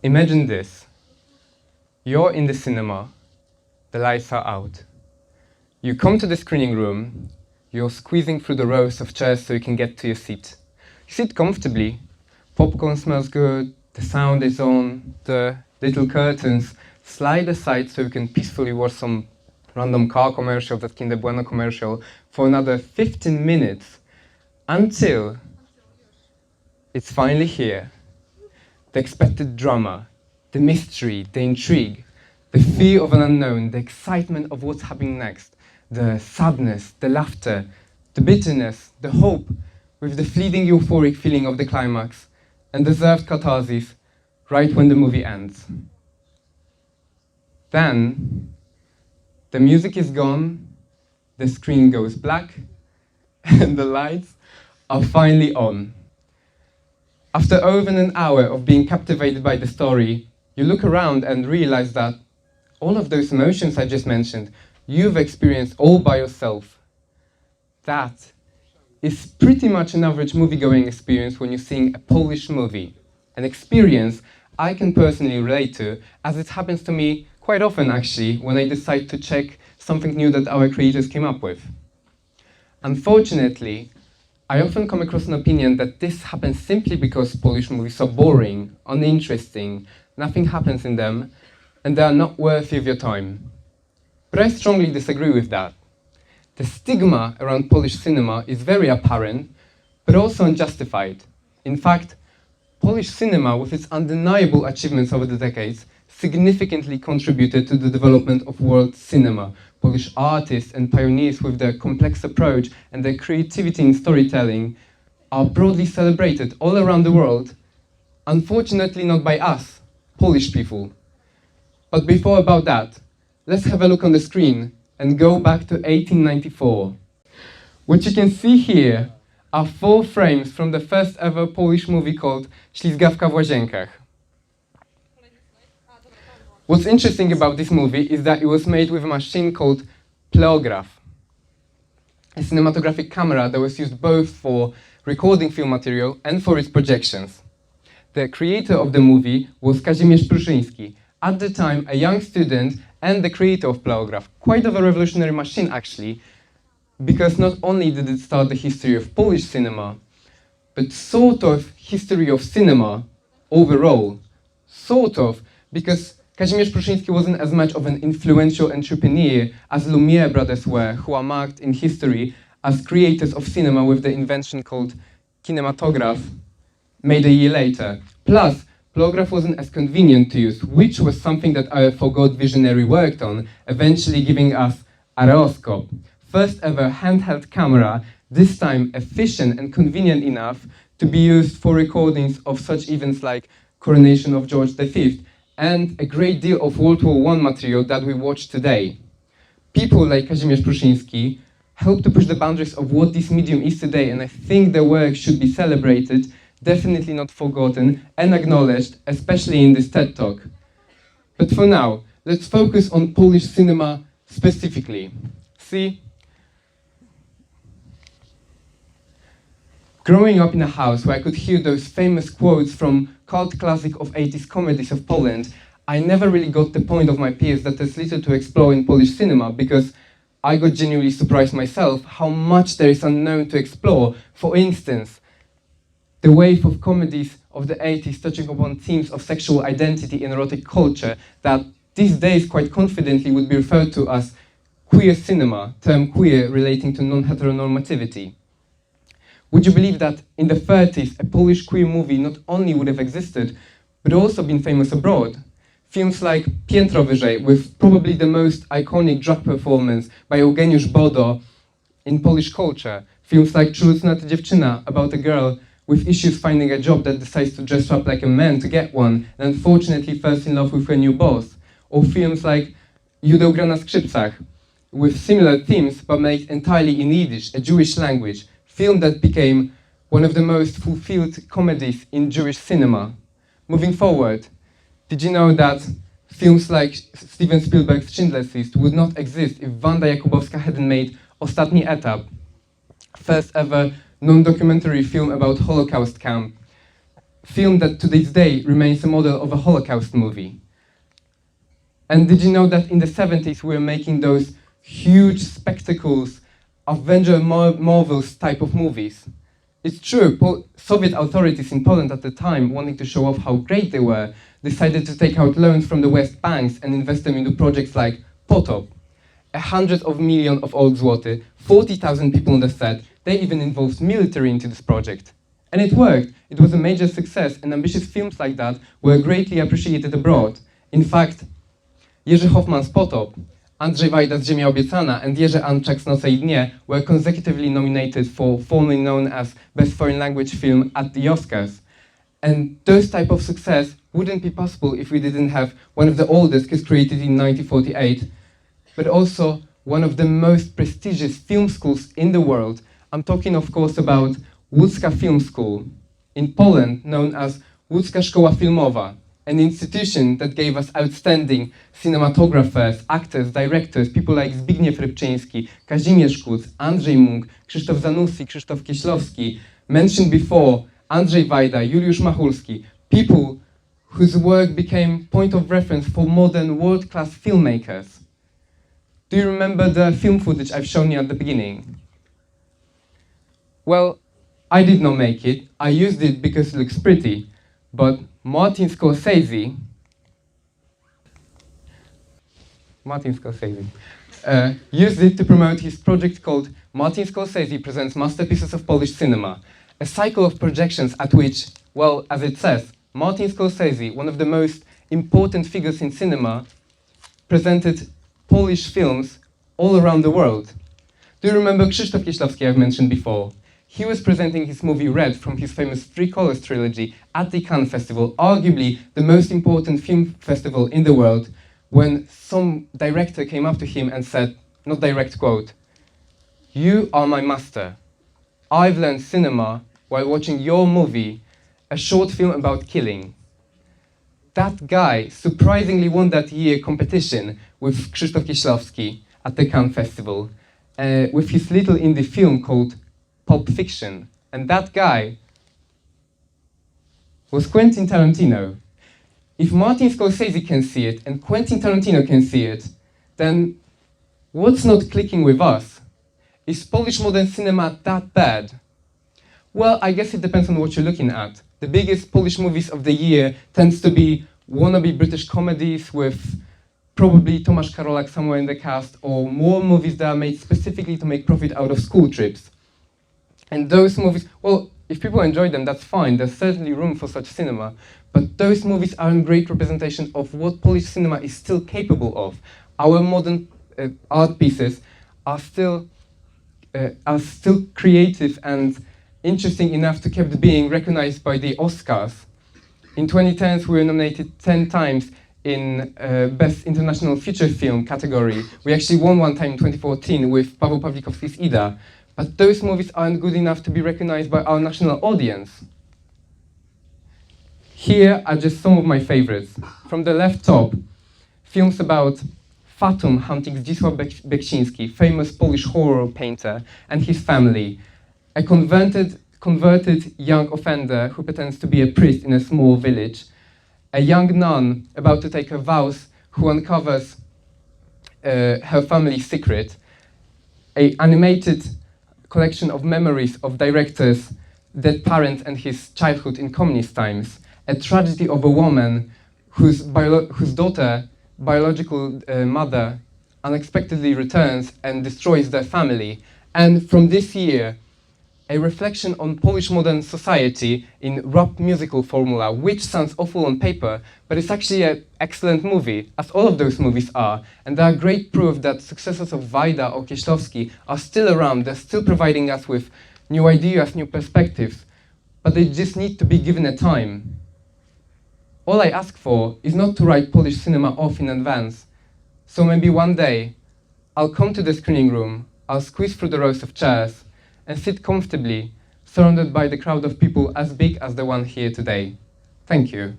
Imagine this. You're in the cinema, the lights are out. You come to the screening room, you're squeezing through the rows of chairs so you can get to your seat. You sit comfortably, popcorn smells good, the sound is on, the little curtains slide aside so you can peacefully watch some random car commercial, that Kinder Bueno commercial, for another 15 minutes, until it's finally here. The expected drama, the mystery, the intrigue, the fear of an unknown, the excitement of what's happening next, the sadness, the laughter, the bitterness, the hope, with the fleeting euphoric feeling of the climax, and deserved catharsis right when the movie ends. Then, the music is gone, the screen goes black, and the lights are finally on. After over an hour of being captivated by the story, you look around and realize that all of those emotions I just mentioned, you've experienced all by yourself. That is pretty much an average movie-going experience when you're seeing a Polish movie. An experience I can personally relate to, as it happens to me quite often actually when I decide to check something new that our creators came up with. Unfortunately, I often come across an opinion that this happens simply because Polish movies are boring, uninteresting, nothing happens in them, and they are not worthy of your time. But I strongly disagree with that. The stigma around Polish cinema is very apparent, but also unjustified. In fact, Polish cinema, with its undeniable achievements over the decades, significantly contributed to the development of world cinema. Polish artists and pioneers with their complex approach and their creativity in storytelling are broadly celebrated all around the world, unfortunately not by us, Polish people. But before about that, let's have a look on the screen and go back to 1894. What you can see here are 4 frames from the first ever Polish movie called Ślizgawka w Łazienkach. What's interesting about this movie is that it was made with a machine called pleograph, a cinematographic camera that was used both for recording film material and for its projections. The creator of the movie was Kazimierz Pruszyński, at the time a young student and the creator of pleograph. Quite of a revolutionary machine actually, because not only did it start the history of Polish cinema, but sort of history of cinema overall. Sort of, because Kazimierz Pruszyński wasn't as much of an influential entrepreneur as Lumiere brothers were, who are marked in history as creators of cinema with the invention called cinematograph, made a year later. Plus, pleograph wasn't as convenient to use, which was something that our forgot visionary worked on, eventually giving us areoscope, first ever handheld camera, this time efficient and convenient enough to be used for recordings of such events like coronation of George V, and a great deal of World War I material that we watch today. People like Kazimierz Pruszyński helped to push the boundaries of what this medium is today, and I think their work should be celebrated, definitely not forgotten, and acknowledged, especially in this TED Talk. But for now, let's focus on Polish cinema specifically. See? Growing up in a house where I could hear those famous quotes from cult classic of 80s comedies of Poland, I never really got the point of my peers that there's little to explore in Polish cinema, because I got genuinely surprised myself how much there is unknown to explore. For instance, the wave of comedies of the 80s touching upon themes of sexual identity and erotic culture that these days quite confidently would be referred to as queer cinema, term queer relating to non-heteronormativity. Would you believe that in the 30s, a Polish queer movie not only would have existed, but also been famous abroad? Films like Piętro Wyżej, with probably the most iconic drag performance by Eugeniusz Bodo in Polish culture. Films like Trudna dziewczyna, about a girl with issues finding a job that decides to dress up like a man to get one, and unfortunately falls in love with her new boss. Or films like Judeł gra na skrzypcach, with similar themes but made entirely in Yiddish, a Jewish language. Film that became one of the most fulfilled comedies in Jewish cinema. Moving forward, did you know that films like Steven Spielberg's Schindler's List would not exist if Wanda Jakubowska hadn't made Ostatni Etap, first ever non-documentary film about Holocaust camp? film that to this day remains a model of a Holocaust movie. And did you know that in the 70s we were making those huge spectacles, Avenger Marvels type of movies? It's true, Soviet authorities in Poland at the time, wanting to show off how great they were, decided to take out loans from the West banks and invest them into projects like Potop, 100 million of old zloty, 40,000 people on the set. They even involved military into this project. And it worked. It was a major success, and ambitious films like that were greatly appreciated abroad. In fact, Jerzy Hoffman's Potop, Andrzej Wajda's Ziemia Obiecana, and Jerzy Anczak's Noce I Dnie were consecutively nominated for formerly known as Best Foreign Language Film at the Oscars. And those type of success wouldn't be possible if we didn't have one of the oldest, because created in 1948, but also one of the most prestigious film schools in the world. I'm talking, of course, about Łódzka Film School, in Poland known as Łódzka Szkoła Filmowa, an institution that gave us outstanding cinematographers, actors, directors, people like Zbigniew Rybczyński, Kazimierz Kuc, Andrzej Munk, Krzysztof Zanussi, Krzysztof Kieślowski, mentioned before, Andrzej Wajda, Juliusz Machulski, people whose work became point of reference for modern world-class filmmakers. Do you remember the film footage I've shown you at the beginning? Well, I did not make it. I used it because it looks pretty, but Martin Scorsese used it to promote his project called Martin Scorsese Presents Masterpieces of Polish Cinema, a cycle of projections at which, well, as it says, Martin Scorsese, one of the most important figures in cinema, presented Polish films all around the world. Do you remember Krzysztof Kieślowski I've mentioned before? He was presenting his movie Red from his famous Three Colors trilogy at the Cannes Festival, arguably the most important film festival in the world, when some director came up to him and said, not direct quote, "You are my master. I've learned cinema while watching your movie, a short film about killing." That guy surprisingly won that year competition with Krzysztof Kieślowski at the Cannes Festival with his little indie film called Pulp Fiction. And that guy was Quentin Tarantino. If Martin Scorsese can see it and Quentin Tarantino can see it, then what's not clicking with us? Is Polish modern cinema that bad? Well, I guess it depends on what you're looking at. The biggest Polish movies of the year tends to be wannabe British comedies with probably Tomasz Karolak somewhere in the cast, or more movies that are made specifically to make profit out of school trips. And those movies, well, if people enjoy them, that's fine. There's certainly room for such cinema. But those movies aren't great representation of what Polish cinema is still capable of. Our modern art pieces are still creative and interesting enough to keep being recognized by the Oscars. In 2010, we were nominated 10 times in Best International Feature Film category. We actually won one time in 2014 with Paweł Pawlikowski's Ida. But those movies aren't good enough to be recognized by our national audience. Here are just some of my favorites. From the left top, films about Fatum hunting Zdzisław Beksiński, famous Polish horror painter, and his family. A converted young offender who pretends to be a priest in a small village. A young nun about to take her vows who uncovers her family's secret. An animated collection of memories of directors, dead parents and his childhood in communist times. A tragedy of a woman whose daughter, biological mother, unexpectedly returns and destroys their family. And from this year, a reflection on Polish modern society in rap musical formula, which sounds awful on paper, but it's actually an excellent movie, as all of those movies are. And they are great proof that successors of Wajda or Kieślowski are still around. They're still providing us with new ideas, new perspectives, but they just need to be given a time. All I ask for is not to write Polish cinema off in advance. So maybe one day, I'll come to the screening room, I'll squeeze through the rows of chairs, and sit comfortably, surrounded by the crowd of people as big as the one here today. Thank you.